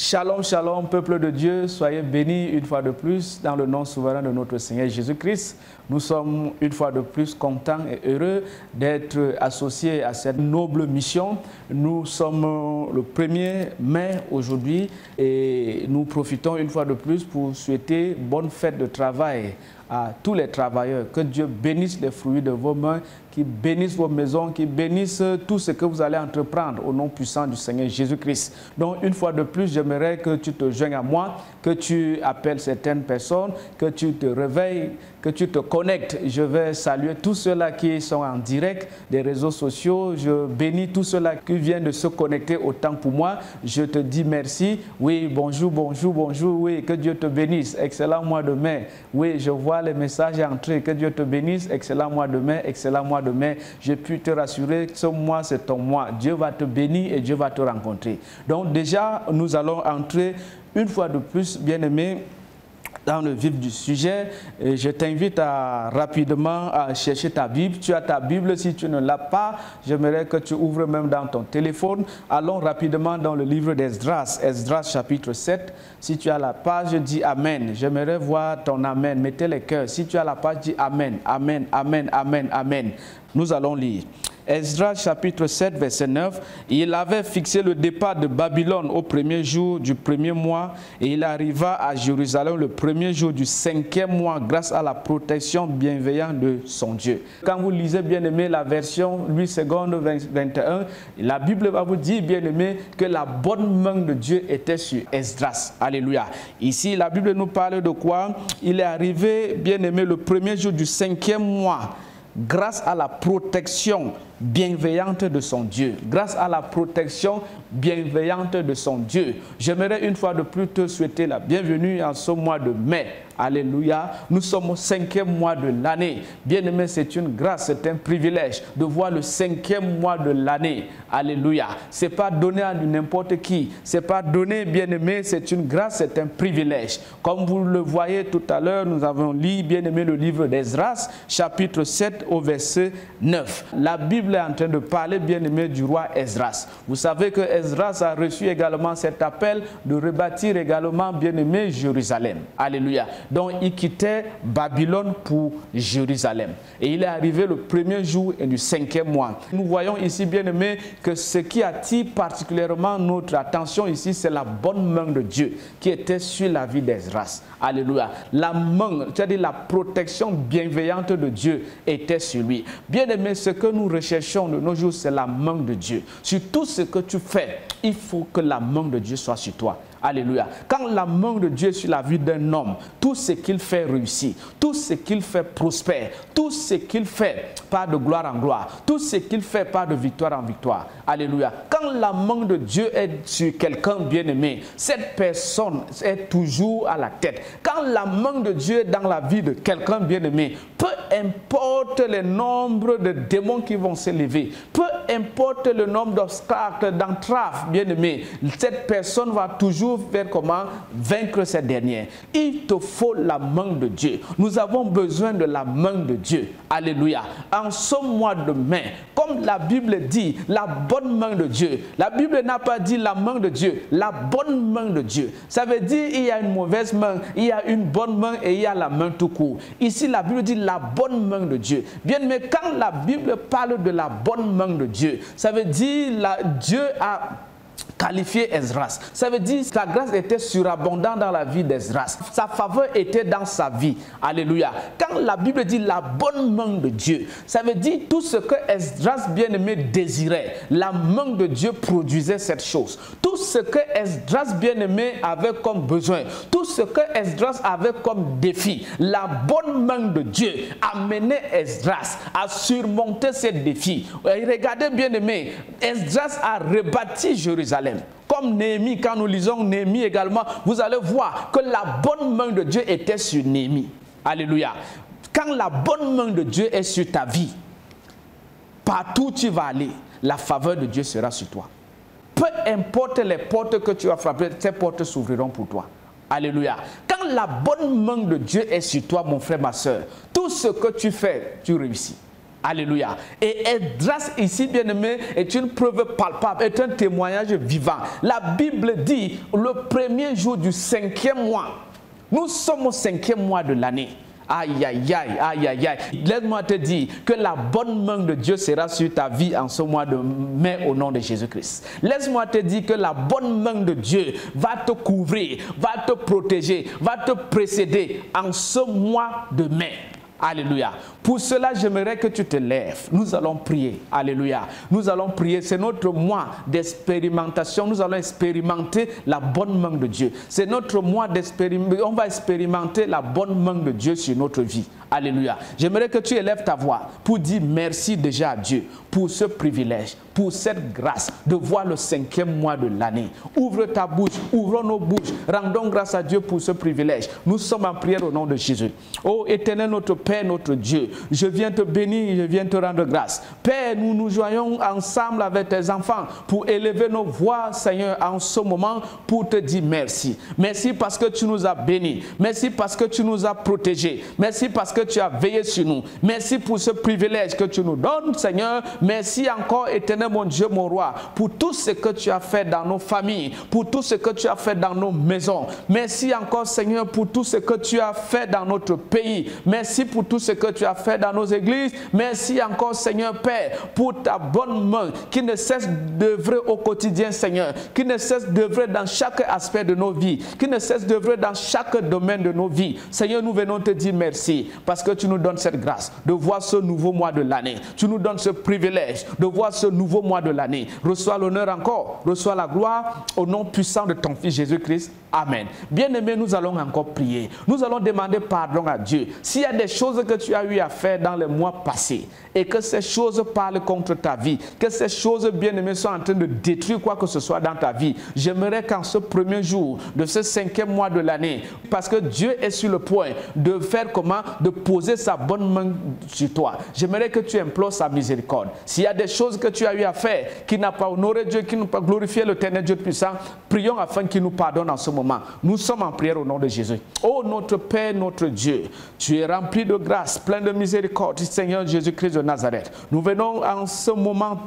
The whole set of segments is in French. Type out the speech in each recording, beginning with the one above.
Shalom, shalom, peuple de Dieu, soyez bénis une fois de plus dans le nom souverain de notre Seigneur Jésus-Christ. Nous sommes une fois de plus contents et heureux d'être associés à cette noble mission. Nous sommes le 1er mai aujourd'hui et nous profitons une fois de plus pour souhaiter bonne fête de travail à tous les travailleurs. Que Dieu bénisse les fruits de vos mains, qu'il bénisse vos maisons, qu'il bénisse tout ce que vous allez entreprendre au nom puissant du Seigneur Jésus-Christ. Donc une fois de plus, j'aimerais que tu te joignes à moi, que tu appelles certaines personnes, que tu te réveilles, que tu te connectes. Je vais saluer tous ceux-là qui sont en direct des réseaux sociaux. Je bénis tous ceux-là qui viennent de se connecter autant pour moi. Je te dis merci. Oui, bonjour, bonjour, bonjour. Oui, que Dieu te bénisse. Excellent mois de mai. Oui, je vois les messages entrés. Que Dieu te bénisse. Excellent mois de mai. Excellent mois de mai. J'ai pu te rassurer que ce mois, c'est ton mois. Dieu va te bénir et Dieu va te rencontrer. Donc déjà, nous allons entrer une fois de plus, bien-aimés, dans le vif du sujet. Et je t'invite rapidement à chercher ta Bible. Tu as ta Bible, si tu ne l'as pas, j'aimerais que tu ouvres même dans ton téléphone. Allons rapidement dans le livre d'Esdras, Esdras chapitre 7. Si tu as la page, dis Amen. J'aimerais voir ton Amen. Mettez les cœurs. Si tu as la page, dis Amen, Amen, Amen, Amen, Amen. Nous allons lire. Esdras chapitre 7 verset 9, il avait fixé le départ de Babylone au premier jour du premier mois et il arriva à Jérusalem le premier jour du 5e mois grâce à la protection bienveillante de son Dieu. Quand vous lisez bien aimé la version 8 secondes 21, la Bible va vous dire bien aimé que la bonne main de Dieu était sur Esdras. Alléluia. Ici la Bible nous parle de quoi? Il est arrivé bien aimé le premier jour du 5e mois grâce à la protection bienveillante de son Dieu. Grâce à la protection bienveillante de son Dieu. J'aimerais une fois de plus te souhaiter la bienvenue en ce mois de mai. Alléluia. Nous sommes au 5e mois de l'année. Bien-aimé, c'est une grâce, c'est un privilège de voir le 5e mois de l'année. Alléluia. Ce n'est pas donné à n'importe qui. Ce n'est pas donné, bien-aimé, c'est une grâce, c'est un privilège. Comme vous le voyez tout à l'heure, nous avons lu, bien-aimé, le livre d'Esdras, chapitre 7 au verset 9. La Bible est en train de parler, bien-aimé, du roi Esdras. Vous savez que Esdras a reçu également cet appel de rebâtir également, bien-aimé, Jérusalem. Alléluia. Donc il quittait Babylone pour Jérusalem. Et il est arrivé le premier jour du 5e mois. Nous voyons ici, bien-aimé, que ce qui attire particulièrement notre attention ici, c'est la bonne main de Dieu qui était sur la vie d'Esdras. Alléluia. La main, c'est-à-dire la protection bienveillante de Dieu était sur lui. Bien-aimé, ce que nous recherchons de nos jours, c'est la main de Dieu. Sur tout ce que tu fais, il faut que la main de Dieu soit sur toi. Alléluia. Quand la main de Dieu est sur la vie d'un homme, tout ce qu'il fait réussit, tout ce qu'il fait prospère, tout ce qu'il fait part de gloire en gloire, tout ce qu'il fait part de victoire en victoire. Alléluia. Quand la main de Dieu est sur quelqu'un bien-aimé, cette personne est toujours à la tête. Quand la main de Dieu est dans la vie de quelqu'un bien-aimé, peu importe le nombre de démons qui vont s'élever, peu importe le nombre d'obstacles, d'entraves, bien-aimé, cette personne va toujours faire comment vaincre cette dernière. Il te faut la main de Dieu. Nous avons besoin de la main de Dieu. Alléluia. En ce mois de mai, comme la Bible dit, la bonne main de Dieu. La Bible n'a pas dit la main de Dieu, la bonne main de Dieu. Ça veut dire il y a une mauvaise main, il y a une bonne main et il y a la main tout court. Ici, la Bible dit la bonne main de Dieu. Bien, mais quand la Bible parle de la bonne main de Dieu, ça veut dire Dieu a qualifié Esdras. Ça veut dire que sa grâce était surabondante dans la vie d'Esdras. Sa faveur était dans sa vie. Alléluia. Quand la Bible dit la bonne main de Dieu, ça veut dire tout ce que Esdras bien-aimé désirait. La main de Dieu produisait cette chose. Tout ce que Esdras bien-aimé avait comme besoin, tout ce que Esdras avait comme défi, la bonne main de Dieu amenait Esdras à surmonter ces défis. Et regardez bien-aimé, Esdras a rebâti Jérusalem. Comme Néhémie, quand nous lisons Néhémie également, vous allez voir que la bonne main de Dieu était sur Néhémie. Alléluia. Quand la bonne main de Dieu est sur ta vie, partout où tu vas aller, la faveur de Dieu sera sur toi. Peu importe les portes que tu vas frapper, ces portes s'ouvriront pour toi. Alléluia. Quand la bonne main de Dieu est sur toi, mon frère, ma soeur, tout ce que tu fais, tu réussis. Alléluia. Et Esdras ici, bien-aimé, est une preuve palpable, est un témoignage vivant. La Bible dit, le premier jour du 5e mois, nous sommes au 5e mois de l'année. Aïe, aïe, aïe, aïe, aïe, aïe. Laisse-moi te dire que la bonne main de Dieu sera sur ta vie en ce mois de mai au nom de Jésus-Christ. Laisse-moi te dire que la bonne main de Dieu va te couvrir, va te protéger, va te précéder en ce mois de mai. Alléluia. Pour cela, j'aimerais que tu te lèves. Nous allons prier. Alléluia. Nous allons prier. C'est notre mois d'expérimentation. Nous allons expérimenter la bonne main de Dieu. C'est notre mois d'expérimentation. On va expérimenter la bonne main de Dieu sur notre vie. Alléluia. J'aimerais que tu élèves ta voix pour dire merci déjà à Dieu pour ce privilège, pour cette grâce de voir le 5e mois de l'année. Ouvre ta bouche, ouvrons nos bouches. Rendons grâce à Dieu pour ce privilège. Nous sommes en prière au nom de Jésus. Ô Éternel, notre Père, notre Dieu, je viens te bénir, je viens te rendre grâce. Père, nous nous joignons ensemble avec tes enfants pour élever nos voix, Seigneur, en ce moment, pour te dire merci. Merci parce que tu nous as bénis. Merci parce que tu nous as protégés. Merci parce que tu as veillé sur nous. Merci pour ce privilège que tu nous donnes, Seigneur. Merci encore, Éternel, mon Dieu, mon roi, pour tout ce que tu as fait dans nos familles, pour tout ce que tu as fait dans nos maisons. Merci encore, Seigneur, pour tout ce que tu as fait dans notre pays. Merci pour tout ce que tu as fait dans nos églises. Merci encore, Seigneur Père, pour ta bonne main qui ne cesse d'œuvrer au quotidien, Seigneur, qui ne cesse d'œuvrer dans chaque aspect de nos vies, qui ne cesse d'œuvrer dans chaque domaine de nos vies. Seigneur, nous venons te dire merci parce que tu nous donnes cette grâce de voir ce nouveau mois de l'année. Tu nous donnes ce privilège de voir ce nouveau mois de l'année. Reçois l'honneur encore, reçois la gloire au nom puissant de ton Fils Jésus-Christ. Amen. Bien-aimés, nous allons encore prier. Nous allons demander pardon à Dieu. S'il y a des choses que tu as eu à faire dans les mois passés et que ces choses parlent contre ta vie, que ces choses, bien-aimés, sont en train de détruire quoi que ce soit dans ta vie, j'aimerais qu'en ce premier jour de ce 5e mois de l'année, parce que Dieu est sur le point de faire comment? De poser sa bonne main sur toi. J'aimerais que tu implores sa miséricorde. S'il y a des choses que tu as eu à faire qui n'ont pas honoré Dieu, qui n'ont pas glorifié l'Éternel Dieu puissant, prions afin qu'il nous pardonne en ce moment. Nous sommes en prière au nom de Jésus. Oh notre Père, notre Dieu, tu es rempli de grâce, plein de miséricorde, Seigneur Jésus-Christ de Nazareth. Nous venons en ce moment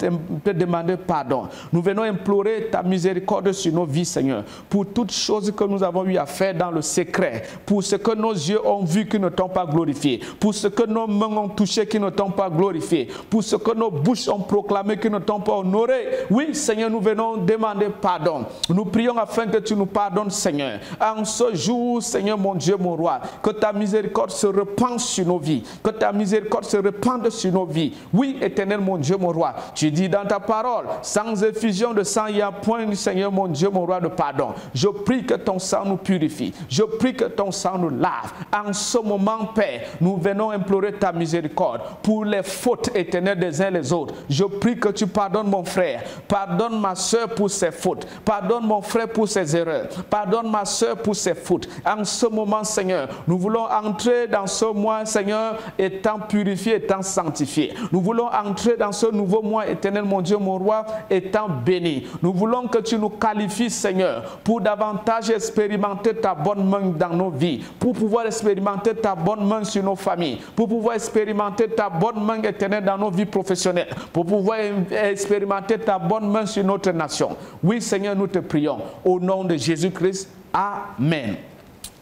te demander pardon. Nous venons implorer ta miséricorde sur nos vies, Seigneur, pour toutes choses que nous avons eu à faire dans le secret, pour ce que nos yeux ont vu qui ne t'ont pas glorifié, pour ce que nos mains ont touché qui ne t'ont pas glorifié, pour ce que nos bouches ont proclamé qui ne t'ont pas honoré. Oui, Seigneur, nous venons demander pardon. Nous prions afin que tu nous pardonnes, Seigneur. En ce jour, Seigneur, mon Dieu, mon roi, que ta miséricorde se répande sur nos vies, que ta miséricorde se répande sur nos vies. Oui, Éternel, mon Dieu, mon roi, tu dis dans ta parole, sans effusion de sang, il n'y a point, Seigneur, mon Dieu, mon roi, de pardon. Je prie que ton sang nous purifie. Je prie que ton sang nous lave. En ce moment, Père, nous venons implorer ta miséricorde pour les fautes éternelles des uns les autres. Je prie que tu pardonnes mon frère, pardonne ma soeur pour ses fautes, pardonne mon frère pour ses erreurs, pardonne ma soeur pour ses fautes. En ce moment, Seigneur, nous voulons entrer dans ce mois, Seigneur, étant purifié, étant sanctifié. Nous voulons entrer dans ce nouveau mois, éternel, mon Dieu, mon roi, étant béni. Nous voulons que tu nous qualifies, Seigneur, pour davantage expérimenter ta bonne main dans nos vies, pour pouvoir expérimenter ta bonne main sur nos familles, pour pouvoir expérimenter ta bonne main, éternelle, dans nos vies professionnelles, pour pouvoir expérimenter ta bonne main sur notre nation. Oui, Seigneur, nous te prions. Au nom de Jésus-Christ, Amen.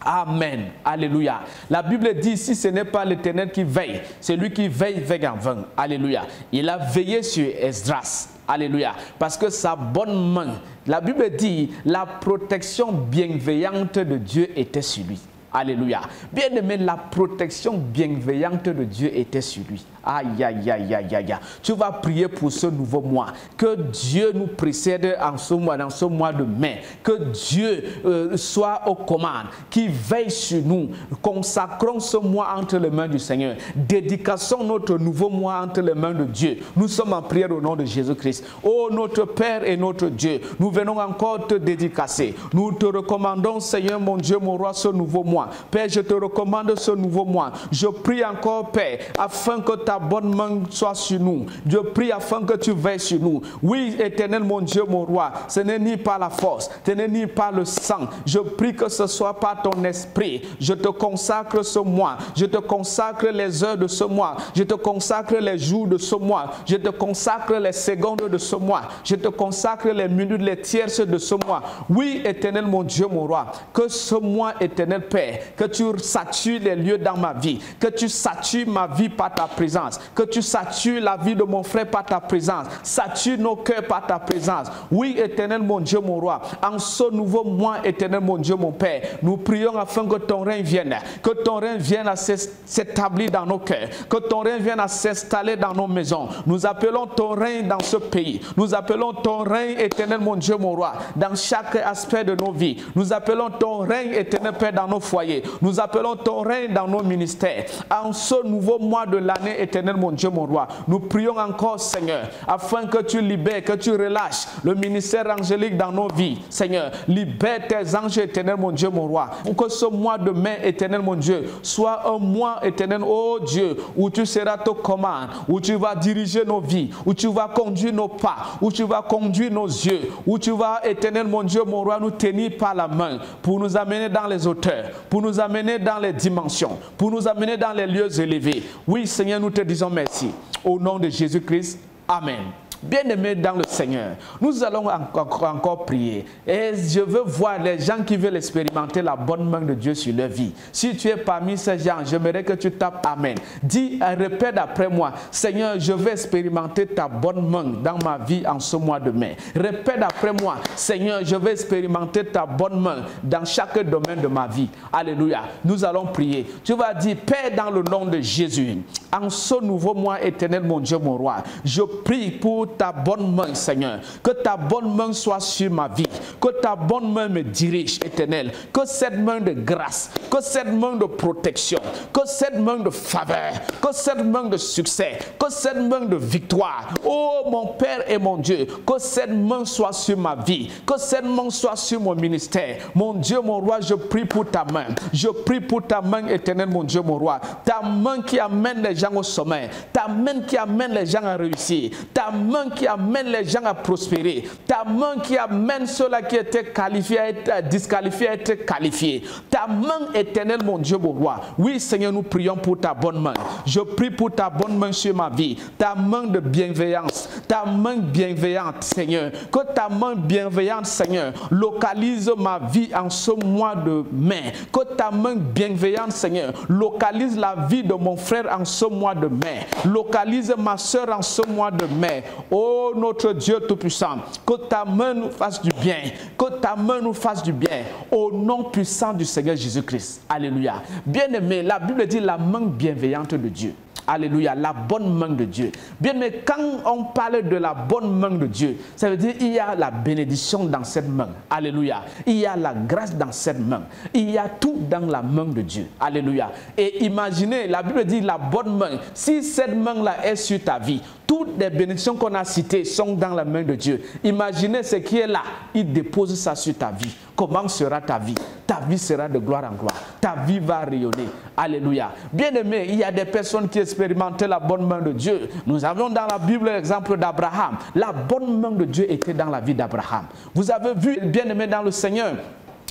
Amen. Alléluia. La Bible dit, si ce n'est pas l'Éternel qui veille, celui qui veille, veille en vain. Alléluia. Il a veillé sur Esdras. Alléluia. Parce que sa bonne main, la Bible dit, la protection bienveillante de Dieu était sur lui. Alléluia. Bien aimé, la protection bienveillante de Dieu était sur lui. Aïe, aïe, aïe, aïe, aïe. Tu vas prier pour ce nouveau mois. Que Dieu nous précède en ce mois, dans ce mois de mai. Que Dieu soit aux commandes, qui veille sur nous. Consacrons ce mois entre les mains du Seigneur. Dédicassons notre nouveau mois entre les mains de Dieu. Nous sommes en prière au nom de Jésus-Christ. Oh, notre Père et notre Dieu, nous venons encore te dédicacer. Nous te recommandons, Seigneur, mon Dieu, mon roi, ce nouveau mois. mois. Père, je te recommande ce nouveau mois. Je prie encore, Père, afin que ta bonne main soit sur nous. Je prie afin que tu veilles sur nous. Oui, éternel mon Dieu, mon roi, ce n'est ni par la force, ce n'est ni par le sang. Je prie que ce soit par ton esprit. Je te consacre ce mois. Je te consacre les heures de ce mois. Je te consacre les jours de ce mois. Je te consacre les secondes de ce mois. Je te consacre les minutes, les tierces de ce mois. Oui, éternel mon Dieu, mon roi, que ce mois, éternel Père, que tu satures les lieux dans ma vie, que tu satures ma vie par ta présence, que tu satures la vie de mon frère par ta présence, sature nos cœurs par ta présence. Oui, éternel mon Dieu, mon roi, en ce nouveau mois, éternel mon Dieu, mon Père, nous prions afin que ton règne vienne à s'établir dans nos cœurs, que ton règne vienne à s'installer dans nos maisons. Nous appelons ton règne dans ce pays. Nous appelons ton règne, éternel mon Dieu, mon roi, dans chaque aspect de nos vies. Nous appelons ton règne, éternel Père, dans nos foyers. Nous appelons ton règne dans nos ministères. En ce nouveau mois de l'année, éternel mon Dieu, mon roi, nous prions encore, Seigneur, afin que tu libères, que tu relâches le ministère angélique dans nos vies. Seigneur, libère tes anges, éternel mon Dieu, mon roi, pour que ce mois de mai, éternel mon Dieu, soit un mois, éternel, oh Dieu, où tu seras aux commandes, où tu vas diriger nos vies, où tu vas conduire nos pas, où tu vas conduire nos yeux, où tu vas, éternel mon Dieu, mon roi, nous tenir par la main pour nous amener dans les hauteurs, pour nous amener dans les dimensions, pour nous amener dans les lieux élevés. Oui, Seigneur, nous te disons merci. Au nom de Jésus-Christ, amen. Bien-aimés dans le Seigneur, nous allons encore prier. Et je veux voir les gens qui veulent expérimenter la bonne main de Dieu sur leur vie. Si tu es parmi ces gens, j'aimerais que tu tapes Amen. Dis, répète après moi, Seigneur, je veux expérimenter ta bonne main dans ma vie en ce mois de mai. Répète après moi, Seigneur, je veux expérimenter ta bonne main dans chaque domaine de ma vie. Alléluia. Nous allons prier. Tu vas dire, Père, dans le nom de Jésus, en ce nouveau mois éternel, mon Dieu, mon roi, je prie pour ta bonne main, Seigneur. Que ta bonne main soit sur ma vie. Que ta bonne main me dirige, éternel. Que cette main de grâce, que cette main de protection, que cette main de faveur, que cette main de succès, que cette main de victoire, oh mon Père et mon Dieu, que cette main soit sur ma vie, que cette main soit sur mon ministère. Mon Dieu, mon roi, je prie pour ta main. Je prie pour ta main, éternel, mon Dieu, mon roi. Ta main qui amène les gens au sommet. Ta main qui amène les gens à réussir. Ta main qui amène les gens à prospérer. Ta main qui amène ceux-là qui étaient qualifiés à être disqualifiés à être qualifiés. Ta main éternelle, mon Dieu, mon roi. Oui, Seigneur, nous prions pour ta bonne main. Je prie pour ta bonne main sur ma vie. Ta main de bienveillance. Ta main bienveillante, Seigneur. Que ta main bienveillante, Seigneur, localise ma vie en ce mois de mai. Que ta main bienveillante, Seigneur, localise la vie de mon frère en ce mois de mai. Localise ma soeur en ce mois de mai. Oh notre Dieu Tout-Puissant, que ta main nous fasse du bien, que ta main nous fasse du bien, au nom puissant du Seigneur Jésus-Christ. Alléluia. Bien-aimé, la Bible dit la main bienveillante de Dieu. Alléluia, la bonne main de Dieu. Bien, mais quand on parle de la bonne main de Dieu, ça veut dire qu'il y a la bénédiction dans cette main. Alléluia. Il y a la grâce dans cette main. Il y a tout dans la main de Dieu. Alléluia. Et imaginez, la Bible dit la bonne main. Si cette main-là est sur ta vie, toutes les bénédictions qu'on a citées sont dans la main de Dieu. Imaginez ce qui est là. Il dépose ça sur ta vie. Comment sera ta vie? Ta vie sera de gloire en gloire. Ta vie va rayonner. Alléluia. Bien-aimé, il y a des personnes qui expérimentaient la bonne main de Dieu. Nous avons dans la Bible l'exemple d'Abraham. La bonne main de Dieu était dans la vie d'Abraham. Vous avez vu, bien-aimé dans le Seigneur,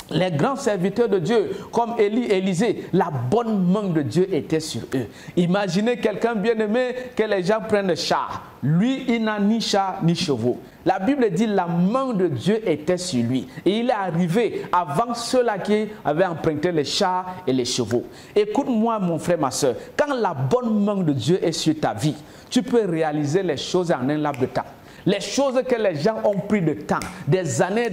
les grands serviteurs de Dieu, comme Élie, Élisée, la bonne main de Dieu était sur eux. Imaginez quelqu'un bien-aimé que les gens prennent le char. Lui, il n'a ni char ni chevaux. La Bible dit la main de Dieu était sur lui. Et il est arrivé avant ceux-là qui avaient emprunté les chars et les chevaux. Écoute-moi, mon frère, ma soeur. Quand la bonne main de Dieu est sur ta vie, tu peux réaliser les choses en un laps de temps. Les choses que les gens ont pris de temps, des années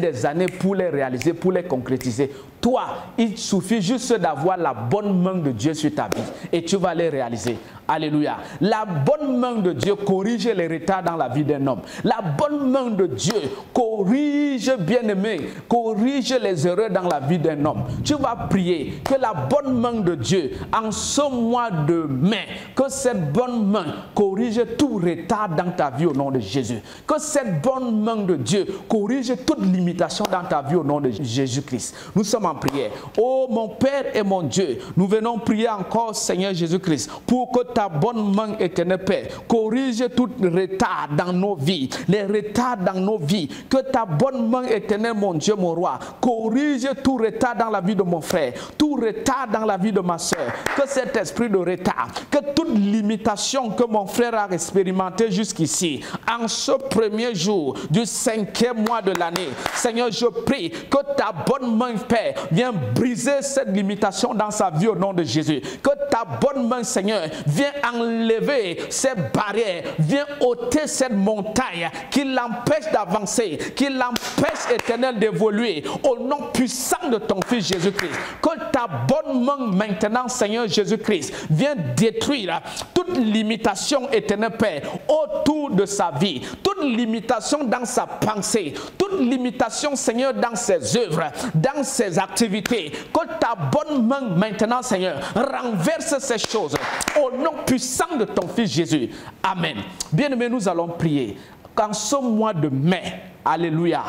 pour les réaliser, pour les concrétiser. Toi, il suffit juste d'avoir la bonne main de Dieu sur ta vie et tu vas les réaliser. Alléluia. La bonne main de Dieu corrige les retards dans la vie d'un homme. La bonne main de Dieu corrige, bien-aimé, corrige les erreurs dans la vie d'un homme. Tu vas prier que la bonne main de Dieu, en ce mois de mai, que cette bonne main corrige tout retard dans ta vie au nom de Jésus. Que cette bonne main de Dieu corrige toute limitation dans ta vie au nom de Jésus-Christ. Nous sommes en prière. Oh mon Père et mon Dieu, nous venons prier encore, Seigneur Jésus-Christ, pour que ta bonne main éternelle, Père, corrige tout retard dans nos vies, les retards dans nos vies. Que ta bonne main éternelle, mon Dieu, mon roi, corrige tout retard dans la vie de mon frère, tout retard dans la vie de ma soeur. Que cet esprit de retard, que toute limitation que mon frère a expérimentée jusqu'ici, en ce premier jour du 5e mois de l'année, Seigneur, je prie que ta bonne main, Père, vienne briser cette limitation dans sa vie au nom de Jésus. Que ta bonne main, Seigneur, vienne enlever ces barrières, viens ôter cette montagne qui l'empêche d'avancer, qui l'empêche, Éternel, d'évoluer au nom puissant de ton Fils Jésus-Christ. Que ta bonne main maintenant, Seigneur Jésus-Christ, vienne détruire toute limitation, Éternel Père, autour de sa vie, toute limitation dans sa pensée, toute limitation, Seigneur, dans ses œuvres, dans ses activités. Que ta bonne main maintenant, Seigneur, renverse ces choses au nom puissant de ton Fils Jésus. Amen. Bien-aimés, nous allons prier qu'en ce mois de mai, alléluia,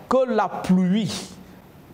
que la pluie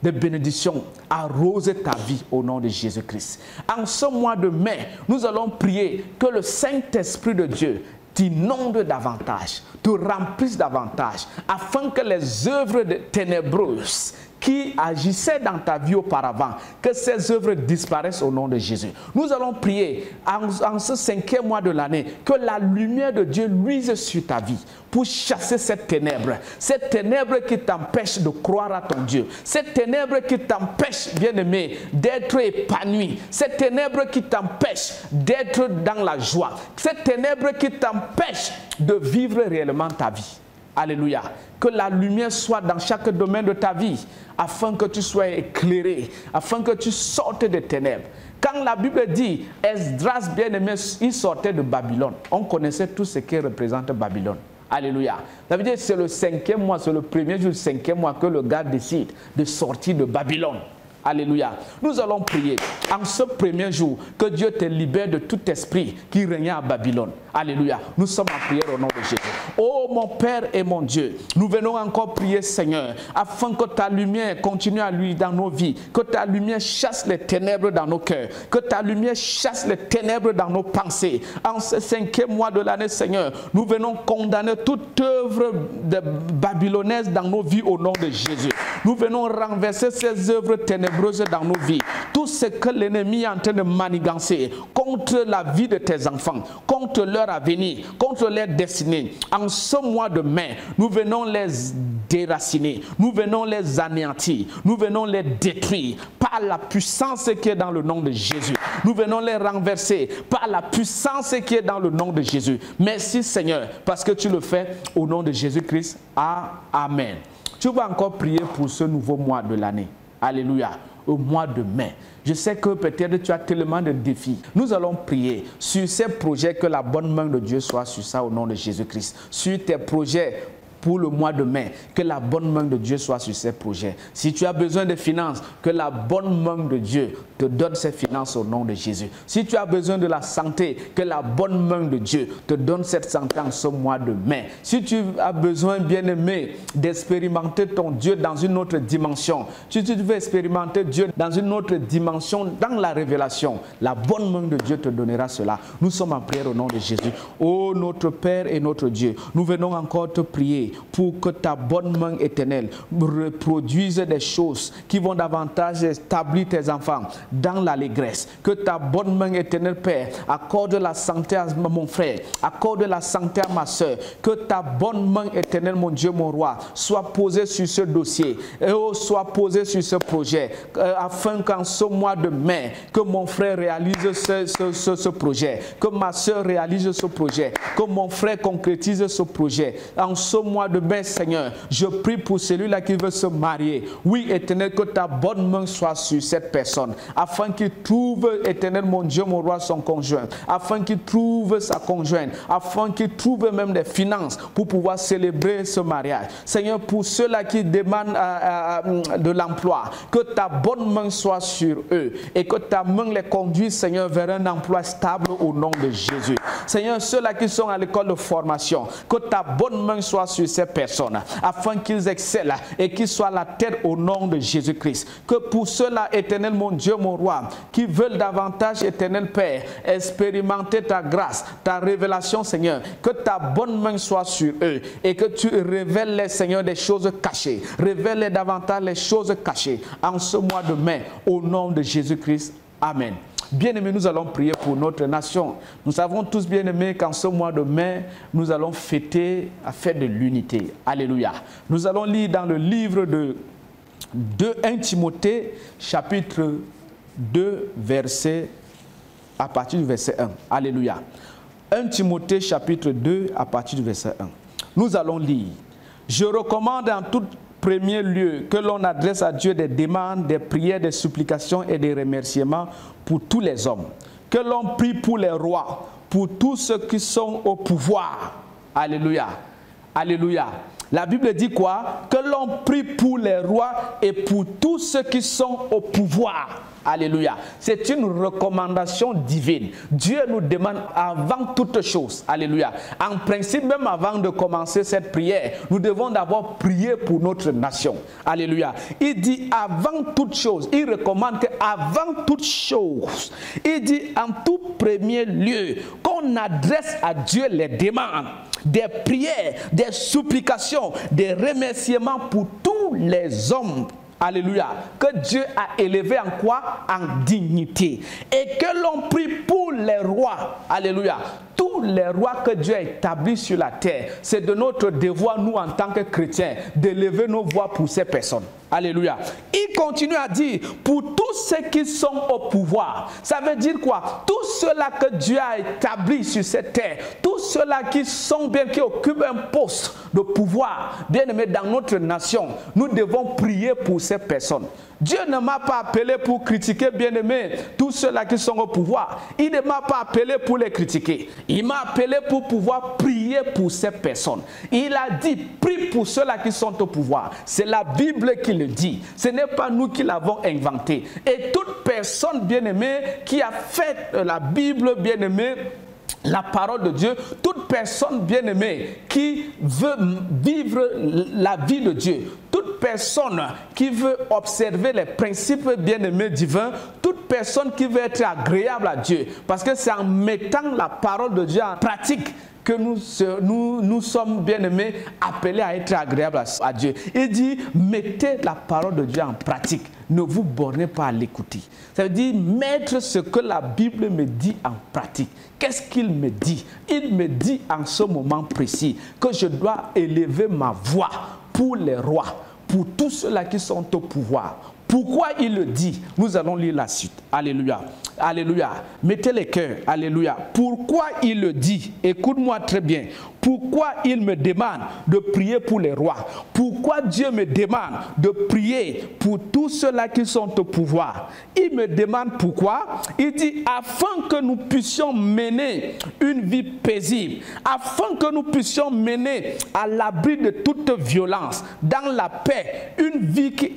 de bénédiction arrose ta vie au nom de Jésus-Christ. En ce mois de mai, nous allons prier que le Saint-Esprit de Dieu t'inonde davantage, te remplisse davantage, afin que les œuvres ténébreuses qui agissaient dans ta vie auparavant, que ces œuvres disparaissent au nom de Jésus. Nous allons prier en ce 5e mois de l'année que la lumière de Dieu luise sur ta vie pour chasser cette ténèbre qui t'empêche de croire à ton Dieu, cette ténèbre qui t'empêche, bien-aimé, d'être épanoui, cette ténèbre qui t'empêche d'être dans la joie, cette ténèbre qui t'empêche de vivre réellement ta vie. Alléluia. Que la lumière soit dans chaque domaine de ta vie, afin que tu sois éclairé, afin que tu sortes des ténèbres. Quand la Bible dit, Esdras bien-aimé, il sortait de Babylone, on connaissait tout ce qui représente Babylone. Alléluia. Ça veut dire que c'est le 5e mois, c'est le premier jour du 5e mois que le gars décide de sortir de Babylone. Alléluia. Nous allons prier en ce premier jour que Dieu te libère de tout esprit qui régnait à Babylone. Alléluia. Nous sommes en prière au nom de Jésus. Oh mon Père et mon Dieu, nous venons encore prier, Seigneur, afin que ta lumière continue à luire dans nos vies, que ta lumière chasse les ténèbres dans nos cœurs, que ta lumière chasse les ténèbres dans nos pensées. En ce 5e mois de l'année, Seigneur, nous venons condamner toute œuvre babylonnaise dans nos vies au nom de Jésus. Nous venons renverser ces œuvres ténébreuses dans nos vies. Tout ce que l'ennemi est en train de manigancer contre la vie de tes enfants, contre leur avenir, contre leur destinée. En ce mois de mai, nous venons les déraciner, nous venons les anéantir, nous venons les détruire par la puissance qui est dans le nom de Jésus. Nous venons les renverser par la puissance qui est dans le nom de Jésus. Merci Seigneur, parce que tu le fais au nom de Jésus-Christ. Amen. Tu vas encore prier pour ce nouveau mois de l'année. Alléluia. Au mois de mai. Je sais que peut-être tu as tellement de défis. Nous allons prier sur ces projets, que la bonne main de Dieu soit sur ça au nom de Jésus-Christ. Sur tes projets pour le mois de mai, que la bonne main de Dieu soit sur ces projets. Si tu as besoin de finances, que la bonne main de Dieu te donne ces finances au nom de Jésus. Si tu as besoin de la santé, que la bonne main de Dieu te donne cette santé en ce mois de mai. Si tu as besoin, bien-aimé, d'expérimenter ton Dieu dans une autre dimension, si tu veux expérimenter Dieu dans une autre dimension, dans la révélation, la bonne main de Dieu te donnera cela. Nous sommes en prière au nom de Jésus. Ô notre Père et notre Dieu, nous venons encore te prier pour que ta bonne main éternelle reproduise des choses qui vont davantage établir tes enfants dans l'allégresse. Que ta bonne main éternelle, Père, accorde la santé à mon frère, accorde la santé à ma soeur. Que ta bonne main éternelle, mon Dieu, mon roi, soit posée sur ce dossier et soit posée sur ce projet, afin qu'en ce mois de mai, que mon frère réalise ce projet, que ma soeur réalise ce projet, que mon frère concrétise ce projet. En ce mois de mai, Seigneur, je prie pour celui-là qui veut se marier. Oui, Éternel, que ta bonne main soit sur cette personne, afin qu'il trouve, éternel mon Dieu, mon roi, son conjoint, afin qu'il trouve sa conjointe, afin qu'il trouve même des finances pour pouvoir célébrer ce mariage. Seigneur, pour ceux-là qui demandent de l'emploi, que ta bonne main soit sur eux et que ta main les conduise, Seigneur, vers un emploi stable au nom de Jésus. Seigneur, ceux-là qui sont à l'école de formation, que ta bonne main soit sur ces personnes, afin qu'ils excellent et qu'ils soient la tête au nom de Jésus-Christ. Que pour ceux-là, éternel mon Dieu, mon roi, qui veulent davantage, éternel Père, expérimenter ta grâce, ta révélation, Seigneur, que ta bonne main soit sur eux et que tu révèles les, Seigneur, des choses cachées. Révèle davantage les choses cachées en ce mois de mai, au nom de Jésus-Christ. Amen. Bien-aimés, nous allons prier pour notre nation. Nous savons tous, bien-aimés, qu'en ce mois de mai, nous allons fêter la fête de l'unité. Alléluia. Nous allons lire dans le livre de 1 Timothée, chapitre 2, à partir du verset 1. Alléluia. 1 Timothée, chapitre 2, à partir du verset 1. Nous allons lire. Je recommande en tout premier lieu que l'on adresse à Dieu des demandes, des prières, des supplications et des remerciements pour tous les hommes. Que l'on prie pour les rois, pour tous ceux qui sont au pouvoir. Alléluia. Alléluia. La Bible dit quoi? Que l'on prie pour les rois et pour tous ceux qui sont au pouvoir. Alléluia. C'est une recommandation divine. Dieu nous demande avant toute chose. Alléluia. En principe, même avant de commencer cette prière, nous devons d'abord prier pour notre nation. Alléluia. Il dit avant toute chose. Il recommande qu'avant toute chose, il dit en tout premier lieu, qu'on adresse à Dieu les demandes, des prières, des supplications, des remerciements pour tous les hommes. Alléluia. Que Dieu a élevé en quoi? En dignité. Et que l'on prie pour les rois. Alléluia. Tous les rois que Dieu a établis sur la terre, c'est de notre devoir, nous, en tant que chrétiens, d'élever nos voix pour ces personnes. Alléluia. Il continue à dire, pour tous ceux qui sont au pouvoir. Ça veut dire quoi? Tous ceux-là que Dieu a établis sur cette terre, tous ceux-là qui sont bien, qui occupent un poste de pouvoir, bien aimé, dans notre nation, nous devons prier pour ces personnes. Dieu ne m'a pas appelé pour critiquer, bien aimé, tous ceux-là qui sont au pouvoir. Il ne m'a pas appelé pour les critiquer. Il m'a appelé pour pouvoir prier pour ces personnes. Il a dit, prie pour ceux-là qui sont au pouvoir. C'est la Bible qui le dit. Ce n'est pas nous qui l'avons inventé. Et toute personne, bien aimée, qui a fait la Bible, bien aimée, la parole de Dieu, toute personne bien-aimée qui veut vivre la vie de Dieu, toute personne qui veut observer les principes bien-aimés divins, toute personne qui veut être agréable à Dieu, parce que c'est en mettant la parole de Dieu en pratique que nous sommes bien-aimés appelés à être agréables à Dieu. Il dit, mettez la parole de Dieu en pratique. Ne vous bornez pas à l'écouter. Ça veut dire mettre ce que la Bible me dit en pratique. Qu'est-ce qu'il me dit? Il me dit en ce moment précis que je dois élever ma voix pour les rois, pour tous ceux-là qui sont au pouvoir. Pourquoi il le dit? Nous allons lire la suite. Alléluia. Alléluia. Mettez les cœurs. Alléluia. Pourquoi il le dit? Écoute-moi très bien. Pourquoi il me demande de prier pour les rois? Pourquoi Dieu me demande de prier pour tous ceux-là qui sont au pouvoir? Il me demande pourquoi? Il dit afin que nous puissions mener une vie paisible, afin que nous puissions mener à l'abri de toute violence, dans la paix, une vie qui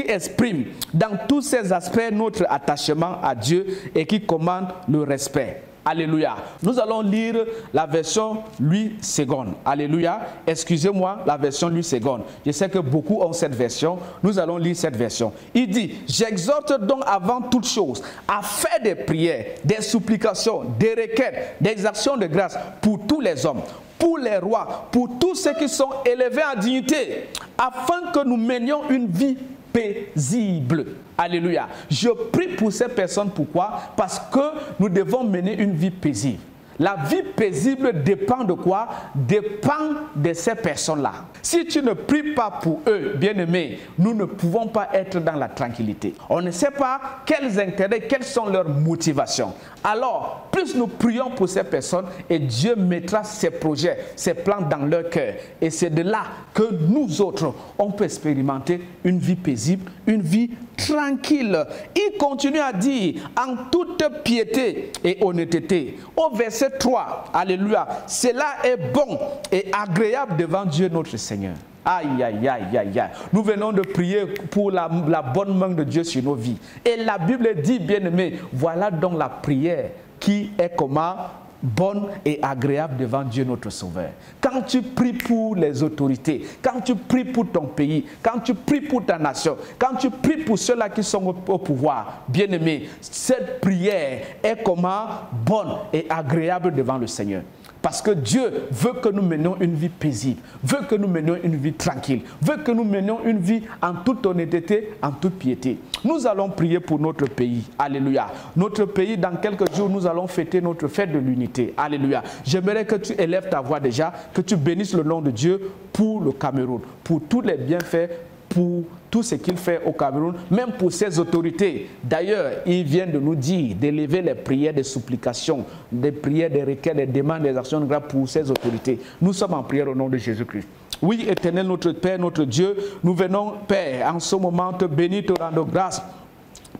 exprime dans tous ces aspects notre attachement à Dieu et qui commande le respect. Alléluia. Nous allons lire la version Louis II. Alléluia. Excusez-moi, la version Louis II. Je sais que beaucoup ont cette version. Nous allons lire cette version. Il dit, j'exhorte donc avant toute chose à faire des prières, des supplications, des requêtes, des actions de grâce pour tous les hommes, pour les rois, pour tous ceux qui sont élevés en dignité, afin que nous menions une vie paisible. Alléluia. Je prie pour ces personnes. Pourquoi? Parce que nous devons mener une vie paisible. La vie paisible dépend de quoi? Dépend de ces personnes-là. Si tu ne pries pas pour eux, bien-aimés, nous ne pouvons pas être dans la tranquillité. On ne sait pas quels intérêts, quelles sont leurs motivations. Alors, plus nous prions pour ces personnes et Dieu mettra ses projets, ses plans dans leur cœur. Et c'est de là que nous autres, on peut expérimenter une vie paisible, une vie tranquille. Il continue à dire, en toute piété et honnêteté. Au verset 3, alléluia, cela est bon et agréable devant Dieu notre Seigneur. Aïe, aïe, aïe, aïe, aïe. Nous venons de prier pour la bonne main de Dieu sur nos vies. Et la Bible dit, bien-aimé, voilà donc la prière qui est comment? Bonne et agréable devant Dieu notre Sauveur. Quand tu pries pour les autorités, quand tu pries pour ton pays, quand tu pries pour ta nation, quand tu pries pour ceux-là qui sont au pouvoir, bien-aimé, cette prière est comment? Bonne et agréable devant le Seigneur. Parce que Dieu veut que nous menions une vie paisible, veut que nous menions une vie tranquille, veut que nous menions une vie en toute honnêteté, en toute piété. Nous allons prier pour notre pays. Alléluia. Notre pays, dans quelques jours, nous allons fêter notre fête de l'unité. Alléluia. J'aimerais que tu élèves ta voix déjà, que tu bénisses le nom de Dieu pour le Cameroun, pour tous les bienfaits, pour tout ce qu'il fait au Cameroun, même pour ses autorités. D'ailleurs, il vient de nous dire d'élever les prières, des supplications, des prières, des requêtes, des demandes, des actions de grâce pour ses autorités. Nous sommes en prière au nom de Jésus-Christ. Oui, Éternel, notre Père, notre Dieu, nous venons, Père, en ce moment te bénir, te rendre grâce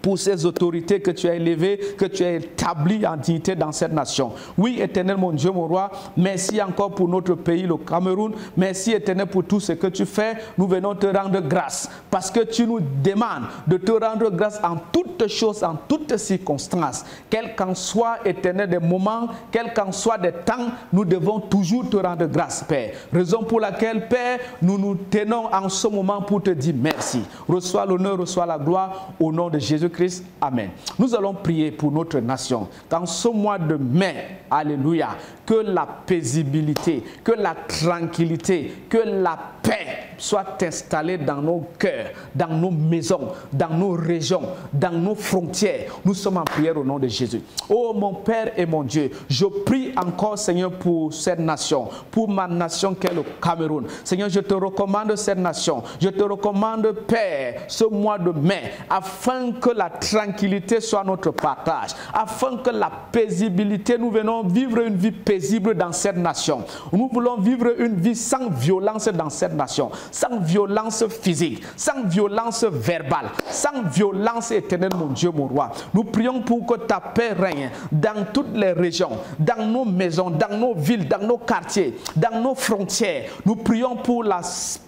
pour ces autorités que tu as élevées, que tu as établies en dignité dans cette nation. Oui, Éternel, mon Dieu, mon roi, merci encore pour notre pays, le Cameroun. Merci, Éternel, pour tout ce que tu fais. Nous venons te rendre grâce parce que tu nous demandes de te rendre grâce en toutes choses, en toutes circonstances. Quel qu'en soit, Éternel, des moments, quel qu'en soit des temps, nous devons toujours te rendre grâce, Père. Raison pour laquelle, Père, nous nous tenons en ce moment pour te dire merci. Reçois l'honneur, reçois la gloire au nom de Jésus-Christ. Amen. Nous allons prier pour notre nation. Dans ce mois de mai, alléluia, que la paisibilité, que la tranquillité, que la paix soit installée dans nos cœurs, dans nos maisons, dans nos régions, dans nos frontières. Nous sommes en prière au nom de Jésus. Oh mon Père et mon Dieu, je prie encore, Seigneur, pour cette nation, pour ma nation qu'est le Cameroun. Seigneur, je te recommande cette nation. Je te recommande, Père, ce mois de mai, afin que la tranquillité soit notre partage, afin que la paisibilité, nous venons vivre une vie paisible dans cette nation. Nous voulons vivre une vie sans violence dans cette nation, sans violence physique, sans violence verbale, sans violence éternelle, mon Dieu, mon roi. Nous prions pour que ta paix règne dans toutes les régions, dans nos maisons, dans nos villes, dans nos quartiers, dans nos frontières. Nous prions pour la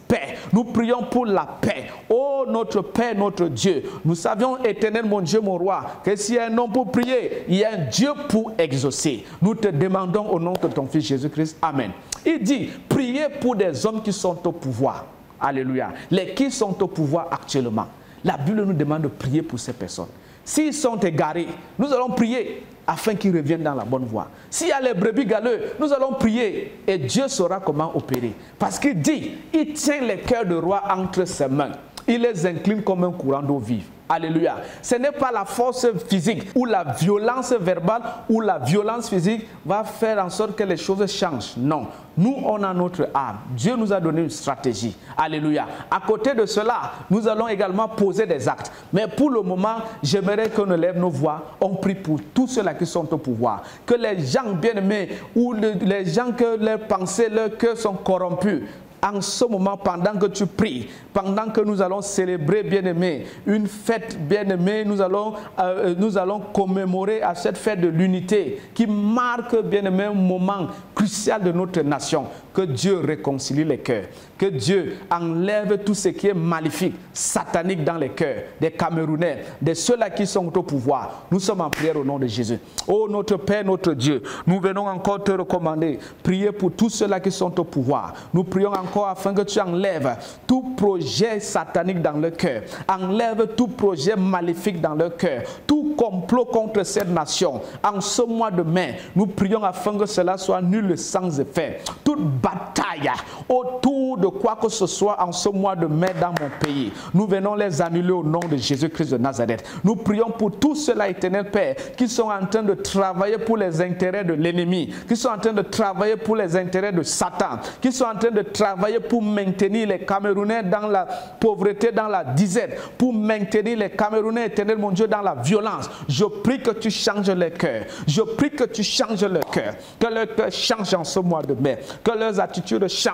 paix. Nous prions pour la paix. Oh notre Père, notre Dieu, nous savions, éternel, mon Dieu, mon roi, que s'il y a un homme pour prier, il y a un Dieu pour exaucer. Nous te demandons au nom de ton Fils Jésus-Christ. Amen. Il dit, priez pour des hommes qui sont au pouvoir. Alléluia. Les qui sont au pouvoir actuellement. La Bible nous demande de prier pour ces personnes. S'ils sont égarés, nous allons prier afin qu'ils reviennent dans la bonne voie. S'il y a les brebis galeux, nous allons prier et Dieu saura comment opérer. Parce qu'il dit, il tient les cœurs de roi entre ses mains. Il les incline comme un courant d'eau vive. Alléluia. Ce n'est pas la force physique ou la violence verbale ou la violence physique va faire en sorte que les choses changent. Non. Nous, on a notre âme. Dieu nous a donné une stratégie. Alléluia. À côté de cela, nous allons également poser des actes. Mais pour le moment, j'aimerais qu'on élève nos voix. On prie pour tous ceux-là qui sont au pouvoir. Que les gens bien-aimés ou les gens que leurs pensées, leurs cœurs sont corrompus, en ce moment, pendant que tu pries, pendant que nous allons célébrer, bien-aimé, une fête, bien-aimé, nous allons commémorer à cette fête de l'unité qui marque, bien-aimé, un moment crucial de notre nation. Que Dieu réconcilie les cœurs, que Dieu enlève tout ce qui est maléfique, satanique dans les cœurs des Camerounais, de ceux-là qui sont au pouvoir. Nous sommes en prière au nom de Jésus. Oh notre Père, notre Dieu, nous venons encore te recommander, prier pour tous ceux-là qui sont au pouvoir. Nous prions encore afin que tu enlèves tout projet satanique dans leur cœur, enlève tout projet maléfique dans leur cœur, tout complot contre cette nation. En ce mois de mai, nous prions afin que cela soit nul sans effet. Toute bataille autour de quoi que ce soit en ce mois de mai dans mon pays, nous venons les annuler au nom de Jésus-Christ de Nazareth. Nous prions pour tous ceux-là, éternel Père, qui sont en train de travailler pour les intérêts de l'ennemi, qui sont en train de travailler pour les intérêts de Satan, qui sont en train de travailler pour maintenir les Camerounais dans la pauvreté, dans la disette, pour maintenir les Camerounais, éternel mon Dieu, dans la violence. Je prie que tu changes les cœurs. Je prie que tu changes leur cœur. Que leur cœur change en ce mois de mai. Que leurs attitudes changent.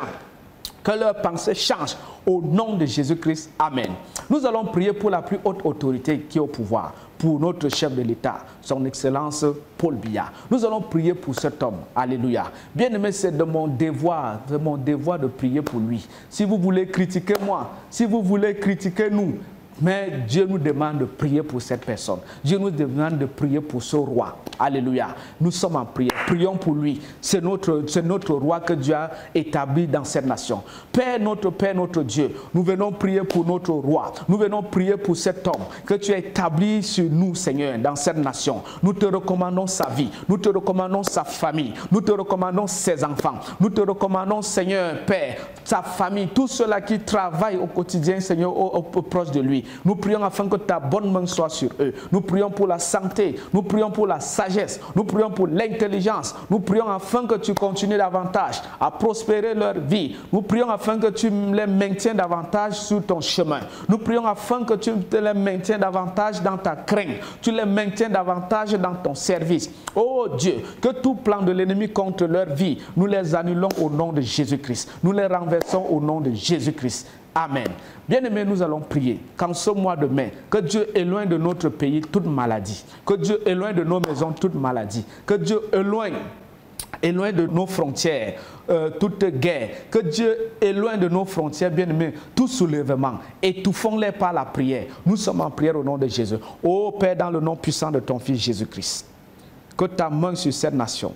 Que leurs pensées changent au nom de Jésus-Christ. Amen. Nous allons prier pour la plus haute autorité qui est au pouvoir, pour notre chef de l'État, son Excellence Paul Biya. Nous allons prier pour cet homme. Alléluia. Bien-aimé, c'est de mon devoir de prier pour lui. Si vous voulez critiquer moi, si vous voulez critiquer nous, mais Dieu nous demande de prier pour cette personne. Dieu nous demande de prier pour ce roi. Alléluia. Nous sommes en prière. Prions pour lui. C'est notre roi que Dieu a établi dans cette nation. Père, notre Dieu, nous venons prier pour notre roi. Nous venons prier pour cet homme que tu as établi sur nous, Seigneur, dans cette nation. Nous te recommandons sa vie. Nous te recommandons sa famille. Nous te recommandons ses enfants. Nous te recommandons, Seigneur, Père, sa famille, tous ceux-là qui travaillent au quotidien, Seigneur, au proche de lui. Nous prions afin que ta bonne main soit sur eux. Nous prions pour la santé. Nous prions pour la sagesse. Nous prions pour l'intelligence. Nous prions afin que tu continues davantage à prospérer leur vie. Nous prions afin que tu les maintiens davantage sur ton chemin. Nous prions afin que tu les maintiens davantage dans ta crainte. Tu les maintiens davantage dans ton service. Oh Dieu, que tout plan de l'ennemi contre leur vie, nous les annulons au nom de Jésus-Christ. Nous les renversons au nom de Jésus-Christ. Amen. Bien-aimés, nous allons prier qu'en ce mois de mai, que Dieu éloigne de notre pays toute maladie, que Dieu éloigne de nos maisons toute maladie, que Dieu éloigne de nos frontières toute guerre, que Dieu éloigne de nos frontières, bien-aimés, tout soulèvement, étouffons-les par la prière. Nous sommes en prière au nom de Jésus. Ô Père, dans le nom puissant de ton Fils Jésus-Christ, que ta main sur cette nation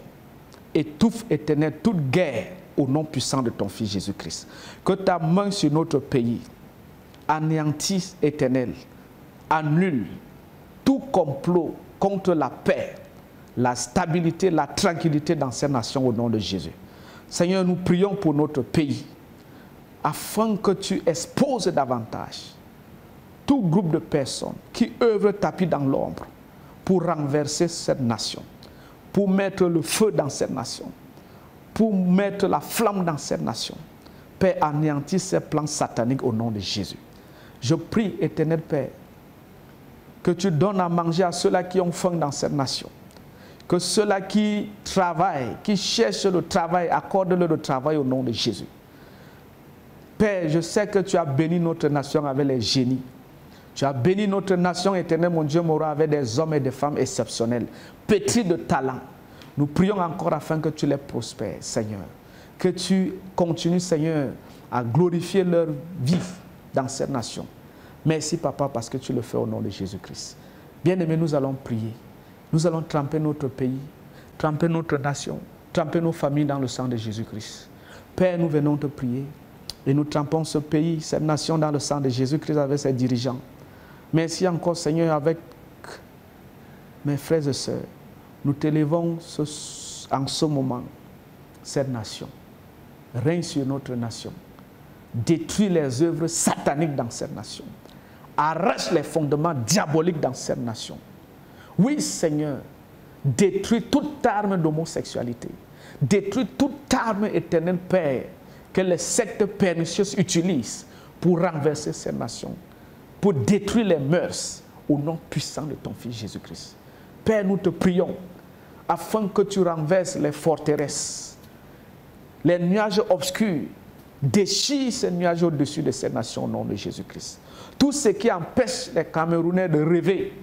étouffe, Éternel, toute guerre au nom puissant de ton Fils Jésus-Christ. Que ta main sur notre pays anéantisse, Éternel, annule tout complot contre la paix, la stabilité, la tranquillité dans ces nations au nom de Jésus. Seigneur, nous prions pour notre pays afin que tu exposes davantage tout groupe de personnes qui œuvrent tapis dans l'ombre pour renverser cette nation, pour mettre le feu dans cette nation, pour mettre la flamme dans cette nation. Père, anéantis ces plans sataniques au nom de Jésus. Je prie, Éternel Père, que tu donnes à manger à ceux-là qui ont faim dans cette nation. Que ceux-là qui travaillent, qui cherchent le travail, accorde-leur le travail au nom de Jésus. Père, je sais que tu as béni notre nation avec les génies. Tu as béni notre nation, Éternel, mon Dieu, mon roi, avec des hommes et des femmes exceptionnels, pétris de talent. Nous prions encore afin que tu les prospères, Seigneur. Que tu continues, Seigneur, à glorifier leur vie dans cette nation. Merci, Papa, parce que tu le fais au nom de Jésus-Christ. Bien-aimés, nous allons prier. Nous allons tremper notre pays, tremper notre nation, tremper nos familles dans le sang de Jésus-Christ. Père, nous venons te prier et nous trempons ce pays, cette nation dans le sang de Jésus-Christ avec ses dirigeants. Merci encore, Seigneur, avec mes frères et sœurs. Nous t'élevons en ce moment, cette nation. Règne sur notre nation. Détruis les œuvres sataniques dans cette nation. Arrache les fondements diaboliques dans cette nation. Oui, Seigneur, détruis toute arme d'homosexualité. Détruis toute arme, Éternel Père, que les sectes pernicieuses utilisent pour renverser cette nation, pour détruire les mœurs au nom puissant de ton Fils Jésus-Christ. Père, nous te prions afin que tu renverses les forteresses, les nuages obscurs. Déchire ces nuages au-dessus de ces nations au nom de Jésus-Christ. Tout ce qui empêche les Camerounais de rêver,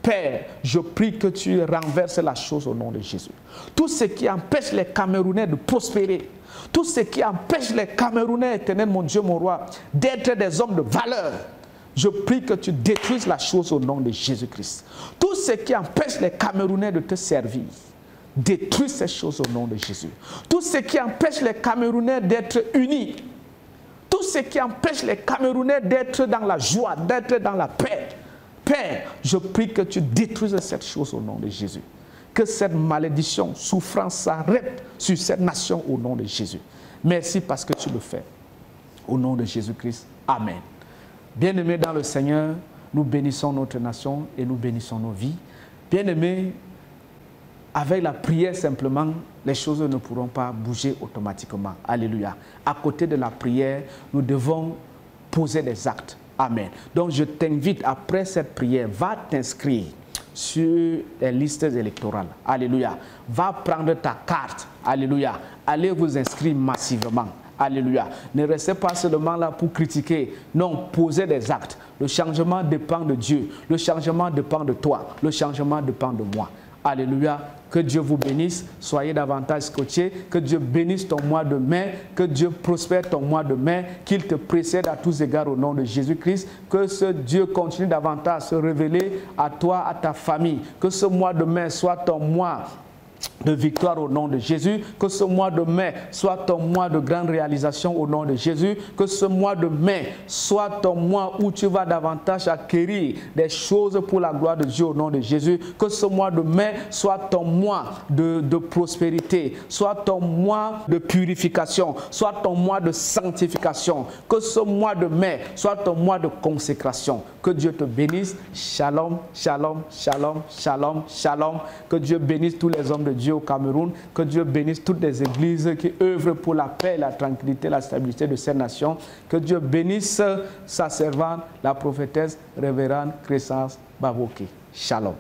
Père, je prie que tu renverses la chose au nom de Jésus. Tout ce qui empêche les Camerounais de prospérer, tout ce qui empêche les Camerounais, Éternel, mon Dieu, mon roi, d'être des hommes de valeur, je prie que tu détruises la chose au nom de Jésus-Christ. Tout ce qui empêche les Camerounais de te servir, détruis ces choses au nom de Jésus. Tout ce qui empêche les Camerounais d'être unis, tout ce qui empêche les Camerounais d'être dans la joie, d'être dans la paix, Père, je prie que tu détruises cette chose au nom de Jésus. Que cette malédiction, souffrance s'arrête sur cette nation au nom de Jésus. Merci parce que tu le fais. Au nom de Jésus-Christ. Amen. Bien-aimés dans le Seigneur, nous bénissons notre nation et nous bénissons nos vies. Bien-aimés, avec la prière simplement, les choses ne pourront pas bouger automatiquement. Alléluia. À côté de la prière, nous devons poser des actes. Amen. Donc je t'invite, après cette prière, va t'inscrire sur les listes électorales. Alléluia. Va prendre ta carte. Alléluia. Allez vous inscrire massivement. Alléluia. Ne restez pas seulement là pour critiquer. Non, posez des actes. Le changement dépend de Dieu. Le changement dépend de toi. Le changement dépend de moi. Alléluia. Que Dieu vous bénisse. Soyez davantage scotchés. Que Dieu bénisse ton mois de mai. Que Dieu prospère ton mois de mai. Qu'il te précède à tous égards au nom de Jésus-Christ. Que ce Dieu continue davantage à se révéler à toi, à ta famille. Que ce mois de mai soit ton mois de victoire au nom de Jésus, que ce mois de mai soit ton mois de grande réalisation au nom de Jésus, que ce mois de mai soit ton mois où tu vas davantage acquérir des choses pour la gloire de Dieu au nom de Jésus, que ce mois de mai soit ton mois de prospérité, soit ton mois de purification, soit ton mois de sanctification, que ce mois de mai soit ton mois de consécration. Que Dieu te bénisse. Shalom, shalom, shalom, shalom, shalom. Que Dieu bénisse tous les hommes de Dieu au Cameroun. Que Dieu bénisse toutes les églises qui œuvrent pour la paix, la tranquillité, la stabilité de cette nation. Que Dieu bénisse sa servante, la prophétesse révérende Crescence Baboki. Shalom.